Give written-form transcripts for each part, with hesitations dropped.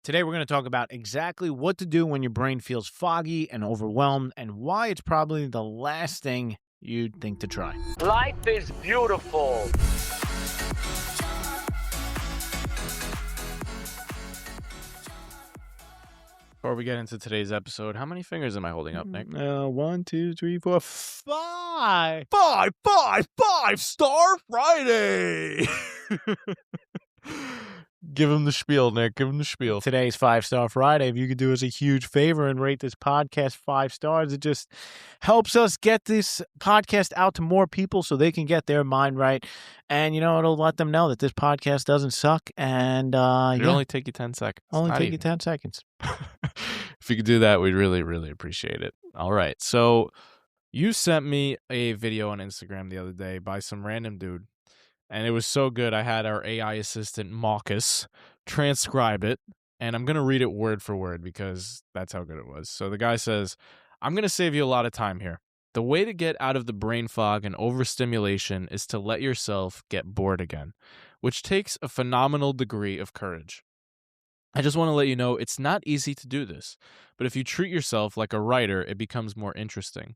Today, we're going to talk about exactly what to do when your brain feels foggy and overwhelmed and why it's probably the last thing you'd think to try. Life is beautiful. Before we get into today's episode, how many fingers am I holding up, Nick? 1, 2, 3, 4, 5. 5-Star Friday! Give him the spiel, Nick. Give him the spiel. Today's 5-Star Friday. If you could do us a huge favor and rate this podcast 5 stars, it just helps us get this podcast out to more people so they can get their mind right. And, it'll let them know that this podcast doesn't suck. And, It'll only take you 10 seconds. You 10 seconds. If you could do that, we'd really, really appreciate it. All right. So you sent me a video on Instagram the other day by some random dude. And it was so good, I had our AI assistant, Marcus, transcribe it. And I'm going to read it word for word because that's how good it was. So the guy says, I'm going to save you a lot of time here. The way to get out of the brain fog and overstimulation is to let yourself get bored again, which takes a phenomenal degree of courage. I just want to let you know it's not easy to do this, but if you treat yourself like a writer, it becomes more interesting.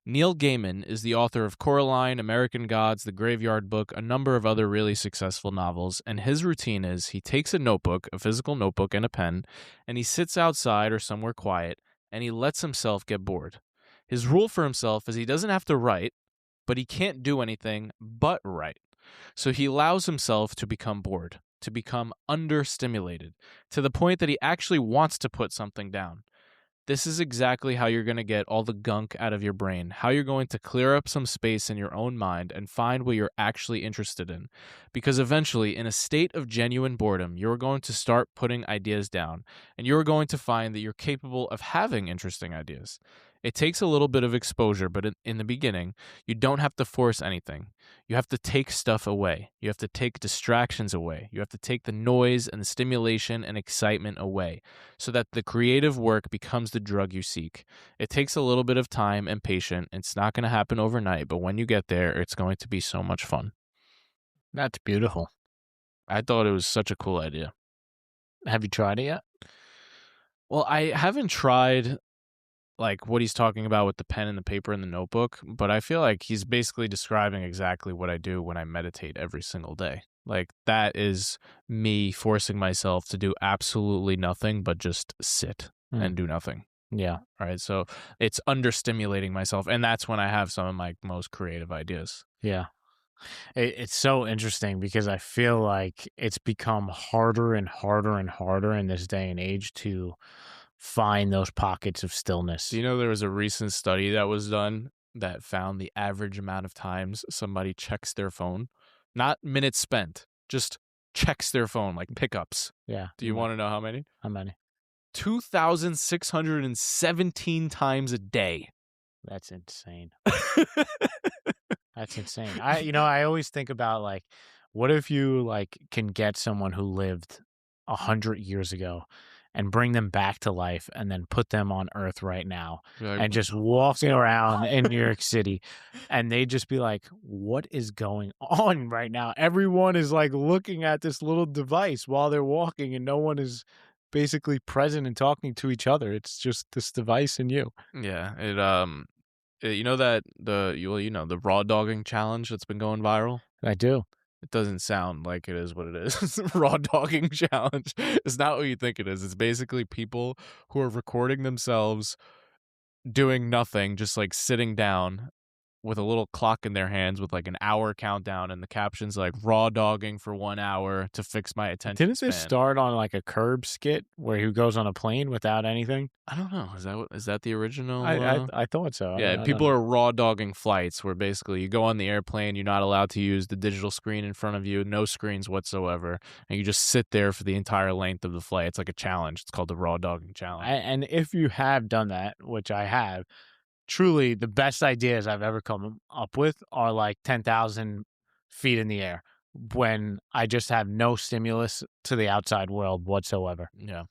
Neil Gaiman is the author of Coraline, American Gods, The Graveyard Book, a number of other really successful novels, and his routine is he takes a notebook, a physical notebook and a pen, and he sits outside or somewhere quiet, and he lets himself get bored. His rule for himself is he doesn't have to write, but he can't do anything but write. So he allows himself to become bored, to become understimulated, to the point that he actually wants to put something down. This is exactly how you're going to get all the gunk out of your brain, how you're going to clear up some space in your own mind and find what you're actually interested in. Because eventually, in a state of genuine boredom, you're going to start putting ideas down, and you're going to find that you're capable of having interesting ideas. It takes a little bit of exposure, but in the beginning, you don't have to force anything. You have to take stuff away. You have to take distractions away. You have to take the noise and the stimulation and excitement away so that the creative work becomes the drug you seek. It takes a little bit of time and patience. It's not going to happen overnight, but when you get there, it's going to be so much fun. That's beautiful. I thought it was such a cool idea. Have you tried it yet? Well, I haven't tried like what he's talking about with the pen and the paper and the notebook, but I feel like he's basically describing exactly what I do when I meditate every single day. Like that is me forcing myself to do absolutely nothing but just sit and do nothing. Yeah. Right. So it's understimulating myself. And that's when I have some of my most creative ideas. Yeah. It's so interesting because I feel like it's become harder and harder and harder in this day and age to find those pockets of stillness. Do you know there was a recent study that was done that found the average amount of times somebody checks their phone? Not minutes spent, just checks their phone, like pickups. Yeah. Do you want to know how many? How many? 2,617 times a day. That's insane. That's insane. I always think about like, what if you like can get someone who lived 100 years ago and bring them back to life and then put them on Earth right now and just walking around in New York City and they'd just be like, what is going on right now? Everyone is like looking at this little device while they're walking and no one is basically present and talking to each other. It's just this device and you. Yeah. You know that the raw dogging challenge that's been going viral? I do. It doesn't sound like it is what it is. Raw dogging challenge. It's not what you think it is. It's basically people who are recording themselves doing nothing, just like sitting down with a little clock in their hands with like an hour countdown, and the caption's like raw dogging for 1 hour to fix my attention Didn't this span. start on like a Curb skit where he goes on a plane without anything? I don't know. Is that the original? I thought so. Yeah, people are raw dogging flights where basically you go on the airplane, you're not allowed to use the digital screen in front of you, no screens whatsoever, and you just sit there for the entire length of the flight. It's like a challenge. It's called the raw dogging challenge. And if you have done that, which I have, truly the best ideas I've ever come up with are like 10,000 feet in the air when I just have no stimulus to the outside world whatsoever. Yeah.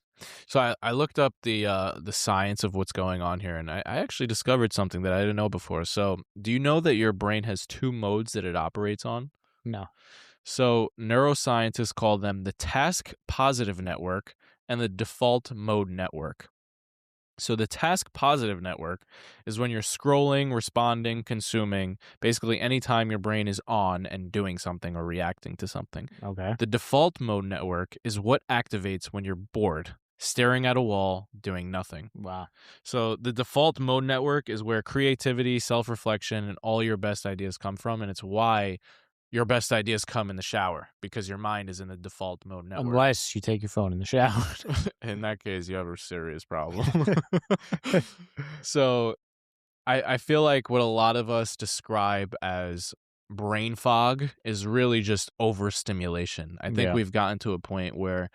So I looked up the science of what's going on here, and I actually discovered something that I didn't know before. So do you know that your brain has two modes that it operates on? No. So neuroscientists call them the task positive network and the default mode network. So the task positive network is when you're scrolling, responding, consuming, basically anytime your brain is on and doing something or reacting to something. Okay. The default mode network is what activates when you're bored, staring at a wall, doing nothing. Wow. So the default mode network is where creativity, self-reflection, and all your best ideas come from, and it's why your best ideas come in the shower, because your mind is in the default mode network. Unless you take your phone in the shower. In that case, you have a serious problem. So I feel like what a lot of us describe as brain fog is really just overstimulation. I think Yeah. we've gotten to a point where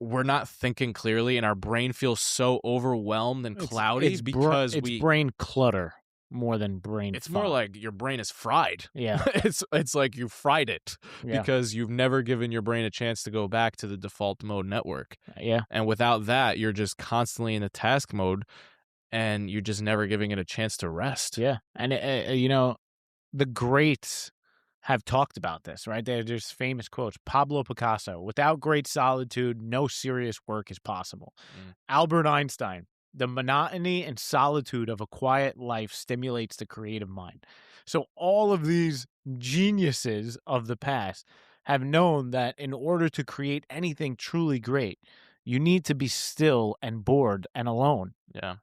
we're not thinking clearly and our brain feels so overwhelmed and cloudy because it's brain clutter more than brain it's fog. more like your brain is fried. Yeah. It's like you fried it Yeah. because you've never given your brain a chance to go back to the default mode network. Yeah. And without that, you're just constantly in the task mode and you're just never giving it a chance to rest. Yeah. And, you know, the greats have talked about this, right? There's famous quotes. Pablo Picasso, without great solitude, no serious work is possible. Albert Einstein, the monotony and solitude of a quiet life stimulates the creative mind. So all of these geniuses of the past have known that in order to create anything truly great, you need to be still and bored and alone. Yeah.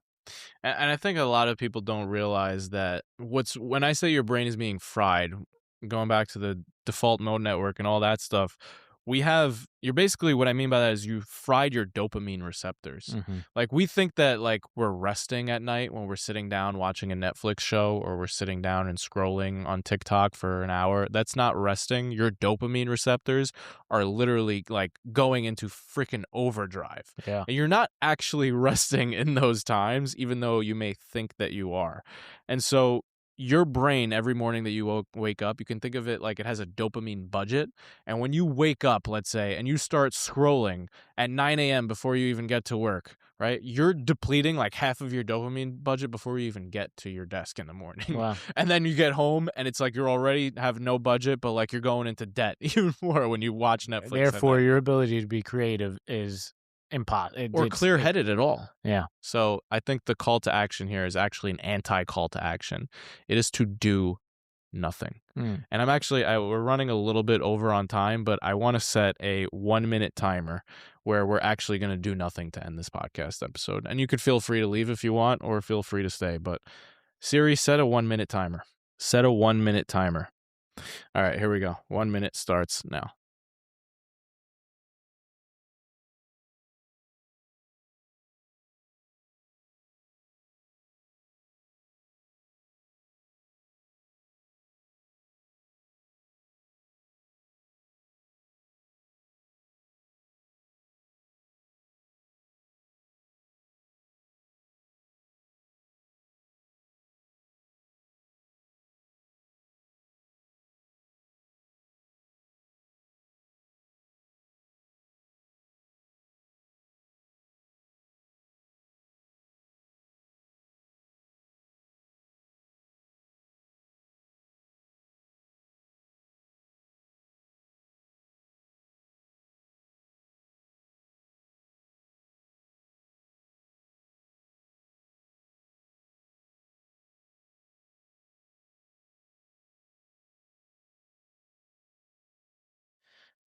And I think a lot of people don't realize that when I say your brain is being fried, going back to the default mode network and all that stuff, you're basically, what I mean by that is you fried your dopamine receptors. Like, we think that like we're resting at night when we're sitting down watching a Netflix show or we're sitting down and scrolling on TikTok for an hour. That's not resting. Your dopamine receptors are literally like going into freaking overdrive. Yeah. And you're not actually resting in those times, even though you may think that you are. And so your brain, every morning that you wake up, you can think of it like it has a dopamine budget. And when you wake up, let's say, and you start scrolling at 9 a.m. before you even get to work, right? You're depleting like half of your dopamine budget before you even get to your desk in the morning. Wow. And then you get home and it's like you're already have no budget, but like you're going into debt even more when you watch Netflix. Therefore, your ability to be creative is impossible. Or clear-headed at all. Yeah. So I think the call to action here is actually an anti-call to action. It is to do nothing. And we're running a little bit over on time, but I want to set a 1-minute timer where we're actually going to do nothing to end this podcast episode. And you could feel free to leave if you want, or feel free to stay. But Siri, set a 1-minute timer. Set a 1-minute timer. All right, here we go. 1 minute starts now.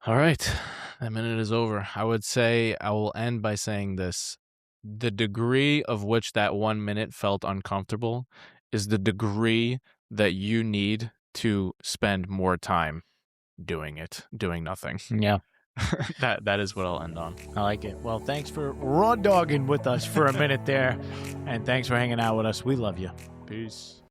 All right, that minute is over. I would say I will end by saying this. The degree of which that 1 minute felt uncomfortable is the degree that you need to spend more time doing nothing. Yeah. That is what I'll end on. I like it. Well, thanks for raw dogging with us for a minute there. And thanks for hanging out with us. We love you. Peace.